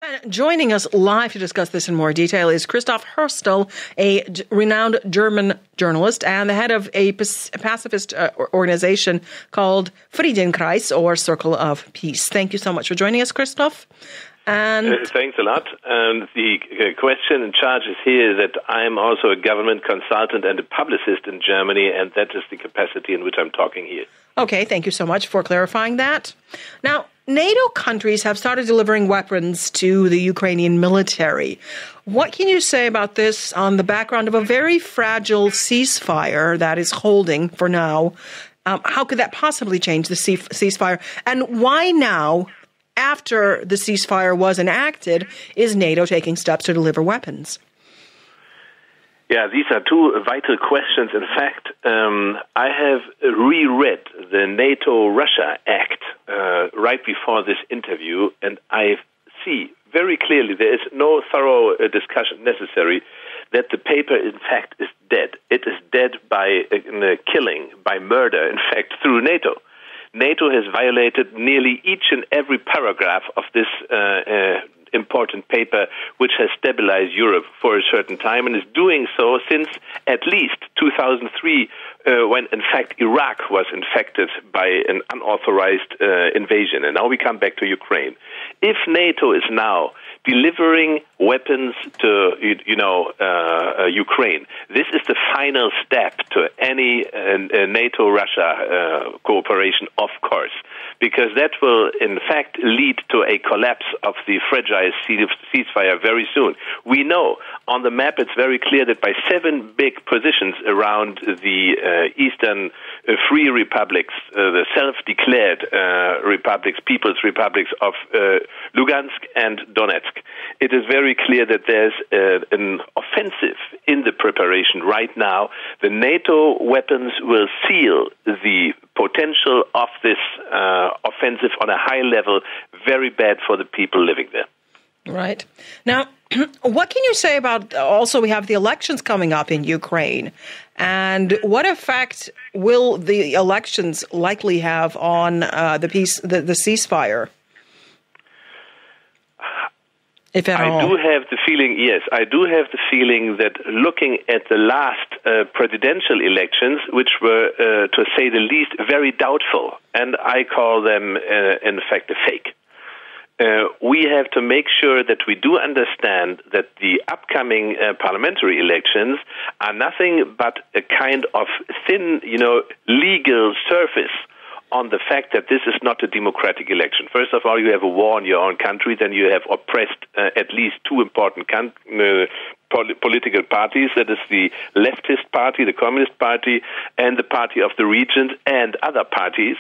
And joining us live to discuss this in more detail is Christoph Hörstel, a renowned German journalist and the head of a pacifist organization called Friedenkreis, or Circle of Peace. Thank you so much for joining us, Christoph. And thanks a lot. The question and charge is here that I'm also a government consultant and a publicist in Germany, and that is the capacity in which I'm talking here. Okay, thank you so much for clarifying that. Now, NATO countries have started delivering weapons to the Ukrainian military. What can you say about this on the background of a very fragile ceasefire that is holding for now? How could that possibly change the ceasefire? And why now, after the ceasefire was enacted, is NATO taking steps to deliver weapons? Yeah, these are two vital questions. In fact, I have reread the NATO-Russia Act right before this interview, and I see very clearly there is no thorough discussion necessary that the paper, in fact, is dead. It is dead by killing, by murder, in fact, through NATO. NATO has violated nearly each and every paragraph of this important paper, which has stabilized Europe for a certain time, and is doing so since at least 2003, when in fact Iraq was infected by an unauthorized invasion. And now we come back to Ukraine. If NATO is now delivering weapons to, Ukraine, this is the final step to any NATO-Russia cooperation, of course, because that will, in fact, lead to a collapse of the fragile ceasefire very soon. We know on the map it's very clear that by 7 big positions around the eastern free republics, the self-declared republics, people's republics of Lugansk and Donetsk, it is very clear that there's an offensive in the preparation right now. The NATO weapons will seal the potential of this offensive on a high level, very bad for the people living there. Right. Now, what can you say about, also we have the elections coming up in Ukraine, and what effect will the elections likely have on the ceasefire? If at all. I do have the feeling that looking at the last presidential elections, which were, to say the least, very doubtful, and I call them, in fact, a fake. We have to make sure that we do understand that the upcoming parliamentary elections are nothing but a kind of thin, legal surface on the fact that this is not a democratic election. First of all, you have a war in your own country, then you have oppressed at least 2 important political parties, that is the leftist party, the Communist Party, and the Party of the Regions, and other parties.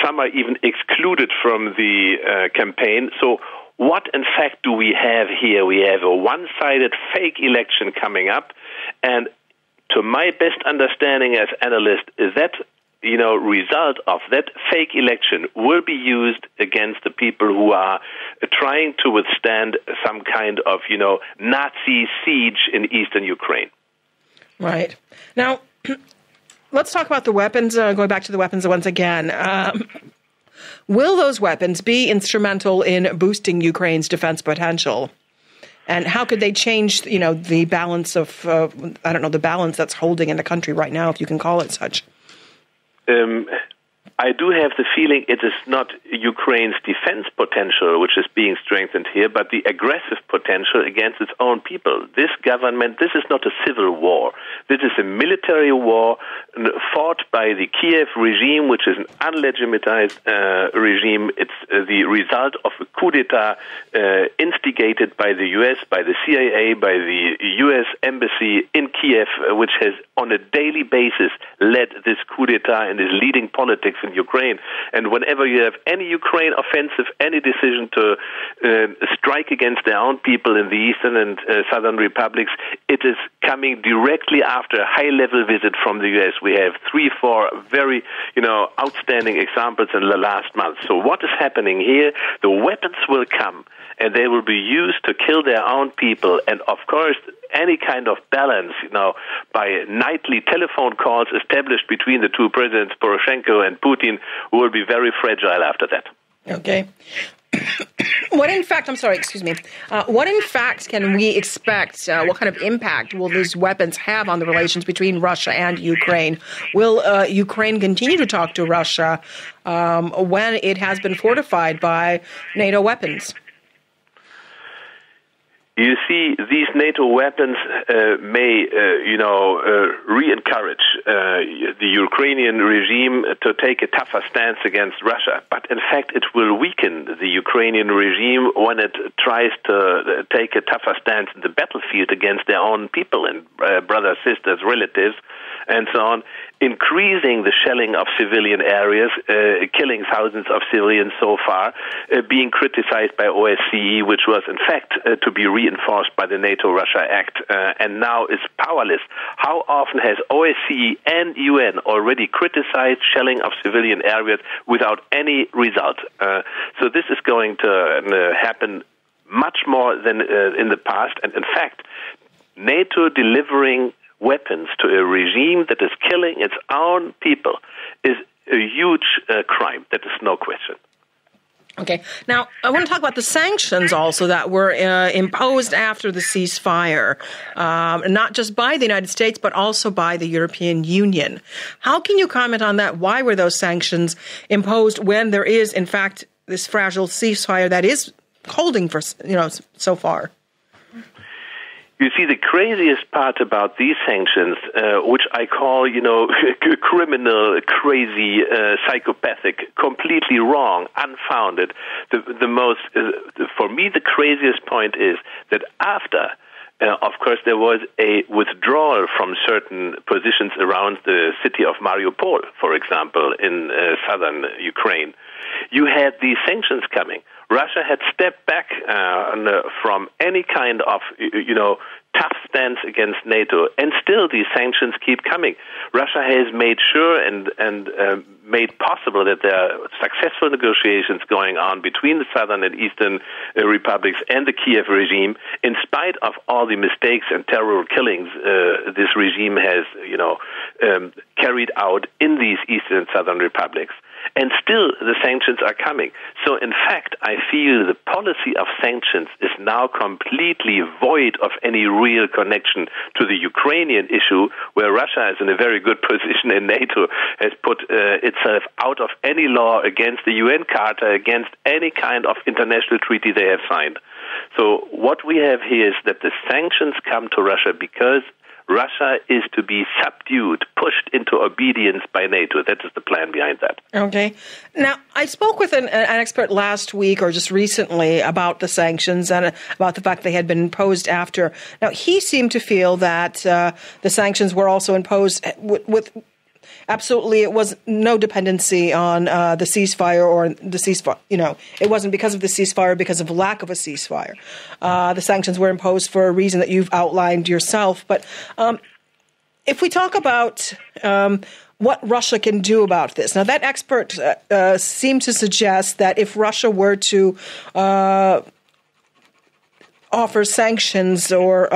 Some are even excluded from the campaign. So what, in fact, do we have here? We have a one-sided fake election coming up, and to my best understanding as analyst is that result of that fake election will be used against the people who are trying to withstand some kind of, Nazi siege in eastern Ukraine. Right. Now, let's talk about the weapons, going back to the weapons once again. Will those weapons be instrumental in boosting Ukraine's defense potential? And how could they change, the balance of, the balance that's holding in the country right now, if you can call it such? I do have the feeling it is not Ukraine's defense potential which is being strengthened here, but the aggressive potential against its own people. This government, this is not a civil war. This is a military war fought by the Kiev regime, which is an unlegitimized regime. It's the result of a coup d'etat instigated by the U.S., by the CIA, by the U.S. embassy in Kiev, which has on a daily basis led this coup d'etat and is leading politics in Ukraine. And whenever you have any Ukraine offensive, any decision to strike against their own people in the eastern and southern republics, it is coming directly after a high-level visit from the U.S. We have 3-4 very, outstanding examples in the last month. So what is happening here? The weapons will come, and they will be used to kill their own people. And of course, any kind of balance, by nightly telephone calls established between the two presidents, Poroshenko and Putin, will be very fragile after that. Okay. What in fact can we expect? What kind of impact will these weapons have on the relations between Russia and Ukraine? Will Ukraine continue to talk to Russia when it has been fortified by NATO weapons? You see, these NATO weapons may, re-encourage the Ukrainian regime to take a tougher stance against Russia. But in fact, it will weaken the Ukrainian regime when it tries to take a tougher stance in the battlefield against their own people and brothers, sisters, relatives, and so on, increasing the shelling of civilian areas, killing thousands of civilians so far, being criticized by OSCE, which was in fact to be reinforced by the NATO-Russia Act, and now is powerless. How often has OSCE and UN already criticized shelling of civilian areas without any result? So this is going to happen much more than in the past, and in fact, NATO delivering weapons to a regime that is killing its own people is a huge crime. That is no question. Okay. Now, I want to talk about the sanctions also that were imposed after the ceasefire, not just by the United States, but also by the European Union. How can you comment on that? Why were those sanctions imposed when there is, in fact, this fragile ceasefire that is holding for, so far? You see, the craziest part about these sanctions, which I call, criminal, crazy, psychopathic, completely wrong, unfounded, for me, the craziest point is that after, of course, there was a withdrawal from certain positions around the city of Mariupol, for example, in southern Ukraine, you had these sanctions coming. Russia had stepped back from any kind of, tough stance against NATO, and still these sanctions keep coming. Russia has made sure and made possible that there are successful negotiations going on between the southern and eastern republics and the Kiev regime, in spite of all the mistakes and terror killings this regime has, carried out in these eastern and southern republics. And still, the sanctions are coming. So, in fact, I feel the policy of sanctions is now completely void of any real connection to the Ukrainian issue, where Russia is in a very good position in NATO, has put itself out of any law against the UN Charter, against any kind of international treaty they have signed. So, what we have here is that the sanctions come to Russia because Russia is to be subdued, pushed into obedience by NATO. That is the plan behind that. Okay. Now, I spoke with an expert last week or just recently about the sanctions and about the fact they had been imposed after. Now, he seemed to feel that the sanctions were also imposed with absolutely, it was no dependency on the ceasefire or the ceasefire. It wasn't because of the ceasefire, because of lack of a ceasefire. The sanctions were imposed for a reason that you've outlined yourself. But if we talk about what Russia can do about this, now that expert seemed to suggest that if Russia were to offer sanctions or,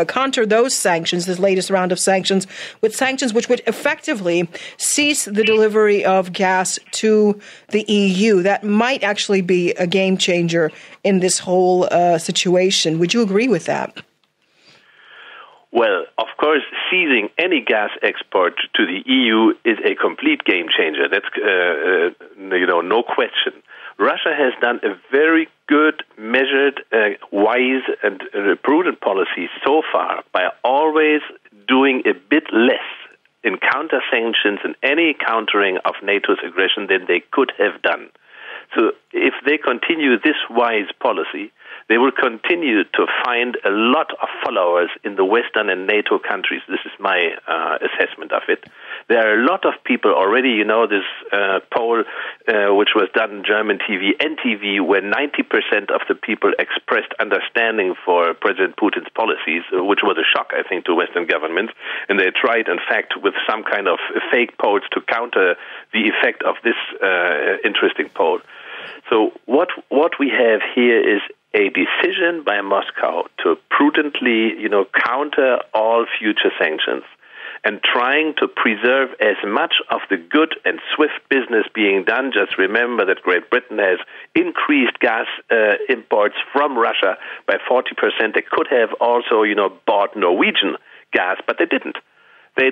counter those sanctions, this latest round of sanctions, with sanctions which would effectively cease the delivery of gas to the EU. That might actually be a game changer in this whole situation. Would you agree with that? Well, of course, seizing any gas export to the EU is a complete game changer. That's, no question. Russia has done a very good, measured, wise, and prudent policy so far by always doing a bit less in counter-sanctions and any countering of NATO's aggression than they could have done. So if they continue this wise policy, they will continue to find a lot of followers in the Western and NATO countries. This is my assessment of it. There are a lot of people already, this poll which was done in German TV, NTV, where 90% of the people expressed understanding for President Putin's policies, which was a shock, I think, to Western governments. And they tried, in fact, with some kind of fake polls to counter the effect of this interesting poll. So what we have here is a decision by Moscow to prudently, counter all future sanctions. and trying to preserve as much of the good and swift business being done. Just remember that Great Britain has increased gas imports from Russia by 40%. They could have also, bought Norwegian gas, but they didn't. They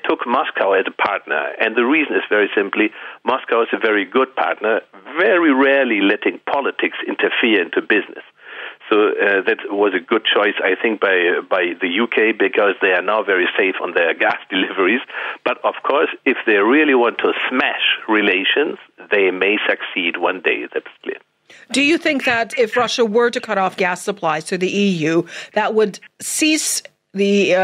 took Moscow as a partner, and the reason is very simply, Moscow is a very good partner, very rarely letting politics interfere into business. So that was a good choice, I think, by the UK, because they are now very safe on their gas deliveries. But of course, if they really want to smash relations, they may succeed one day. That's clear. Do you think that if Russia were to cut off gas supplies to the EU, that would cease the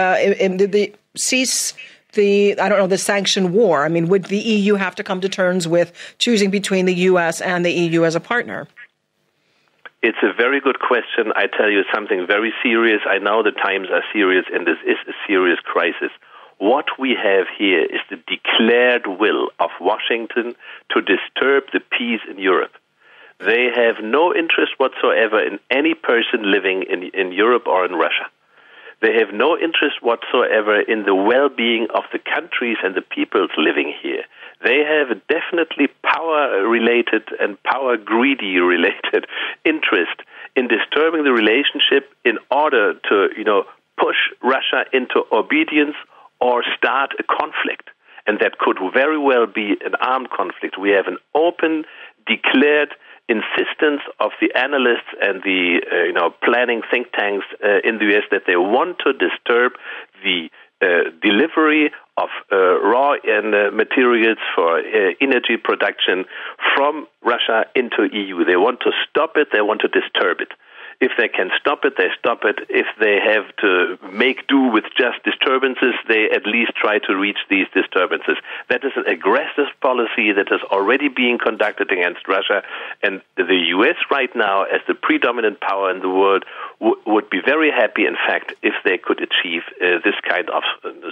sanction war? I mean, would the EU have to come to terms with choosing between the U.S. and the EU as a partner? It's a very good question. I tell you something very serious. I know the times are serious, and this is a serious crisis. What we have here is the declared will of Washington to disturb the peace in Europe. They have no interest whatsoever in any person living in Europe or in Russia. They have no interest whatsoever in the well-being of the countries and the peoples living here. They have a definitely power-related and power-greedy related interest in disturbing the relationship in order to, push Russia into obedience or start a conflict. And that could very well be an armed conflict. We have an open, declared insistence of the analysts and the planning think tanks in the US that they want to disturb the delivery of raw materials for energy production from Russia into EU. They want to stop it. They want to disturb it. If they can stop it, they stop it. If they have to make do with just disturbances, they at least try to reach these disturbances. That is an aggressive policy that is already being conducted against Russia. And the U.S. right now, as the predominant power in the world, would be very happy, in fact, if they could achieve this kind of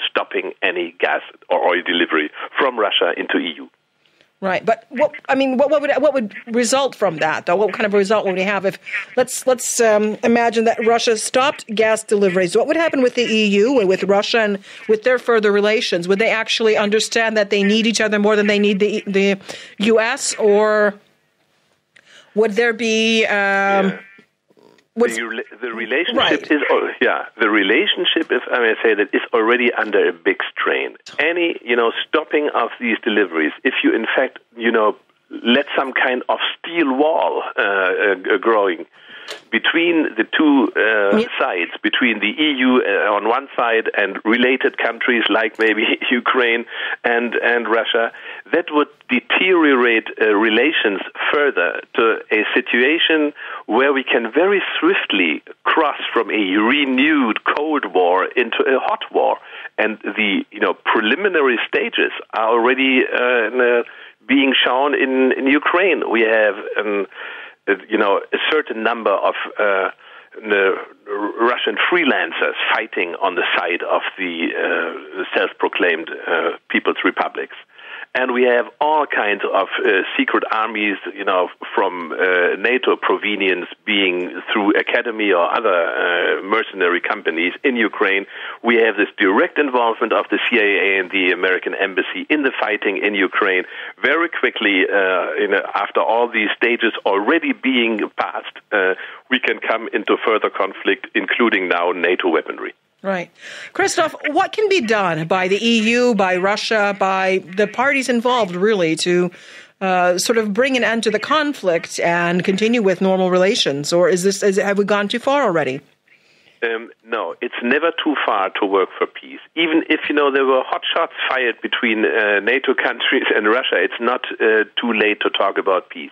stopping any gas or oil delivery from Russia into EU. Right, but what would result from that, though? What kind of result would we have if let's imagine that Russia stopped gas deliveries? What would happen with the EU and with Russia and with their further relations? Would they actually understand that they need each other more than they need the U.S., or would there be? The relationship is, the relationship, if I may say that, is already under a big strain. Any, stopping of these deliveries, if you in fact, let some kind of steel wall growing between the two sides, between the EU on one side and related countries like maybe Ukraine and Russia, that would deteriorate relations further to a situation where we can very swiftly cross from a renewed Cold War into a hot war. And the preliminary stages are already being shown in Ukraine. We have a certain number of Russian freelancers fighting on the side of the self-proclaimed People's Republics. And we have all kinds of secret armies, from NATO provenience being through academy or other mercenary companies in Ukraine. We have this direct involvement of the CIA and the American embassy in the fighting in Ukraine. Very quickly, after all these stages already being passed, we can come into further conflict, including now NATO weaponry. Right. Christoph, what can be done by the EU, by Russia, by the parties involved, really, to sort of bring an end to the conflict and continue with normal relations? Or have we gone too far already? No, it's never too far to work for peace. Even if, there were hot shots fired between NATO countries and Russia, it's not too late to talk about peace.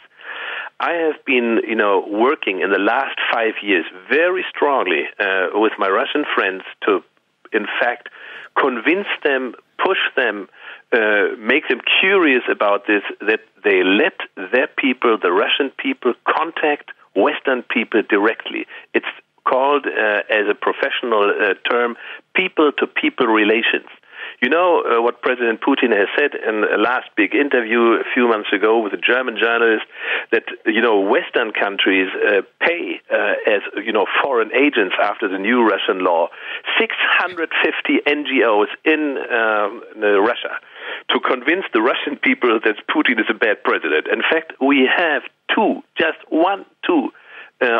I have been, working in the last 5 years very strongly with my Russian friends to, in fact, convince them, push them, make them curious about this, that they let their people, the Russian people, contact Western people directly. It's called, as a professional term, people-to-people relations. You know what President Putin has said in a last big interview a few months ago with a German journalist, that, Western countries pay as, foreign agents after the new Russian law, 650 NGOs in Russia to convince the Russian people that Putin is a bad president. In fact, we have two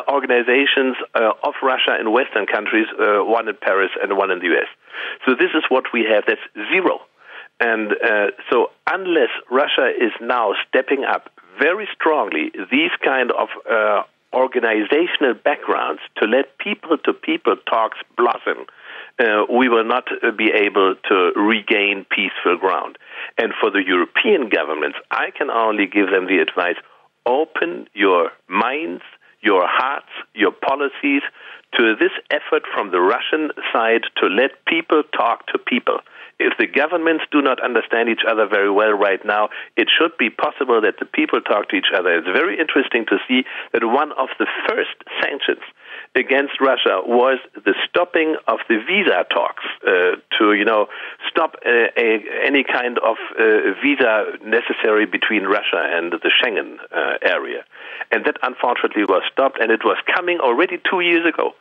organizations of Russia in Western countries, one in Paris and one in the US. So this is what we have. That's zero. And so unless Russia is now stepping up very strongly these kind of organizational backgrounds to let people-to-people talks blossom, we will not be able to regain peaceful ground. And for the European governments, I can only give them the advice, open your minds, your hearts, your policies to this effort from the Russian side to let people talk to people. If the governments do not understand each other very well right now, it should be possible that the people talk to each other. It's very interesting to see that one of the first sanctions against Russia was the stopping of the visa talks to stop any kind of visa necessary between Russia and the Schengen area. And that unfortunately was stopped, and it was coming already 2 years ago.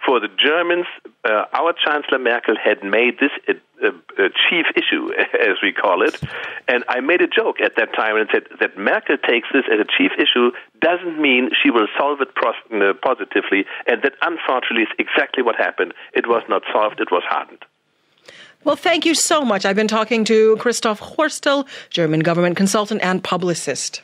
For the Germans, our Chancellor Merkel had made this a chief issue, as we call it. And I made a joke at that time and said that Merkel takes this as a chief issue doesn't mean she will solve it positively. And that, unfortunately, is exactly what happened. It was not solved. It was hardened. Well, thank you so much. I've been talking to Christoph Hörstel, German government consultant and publicist.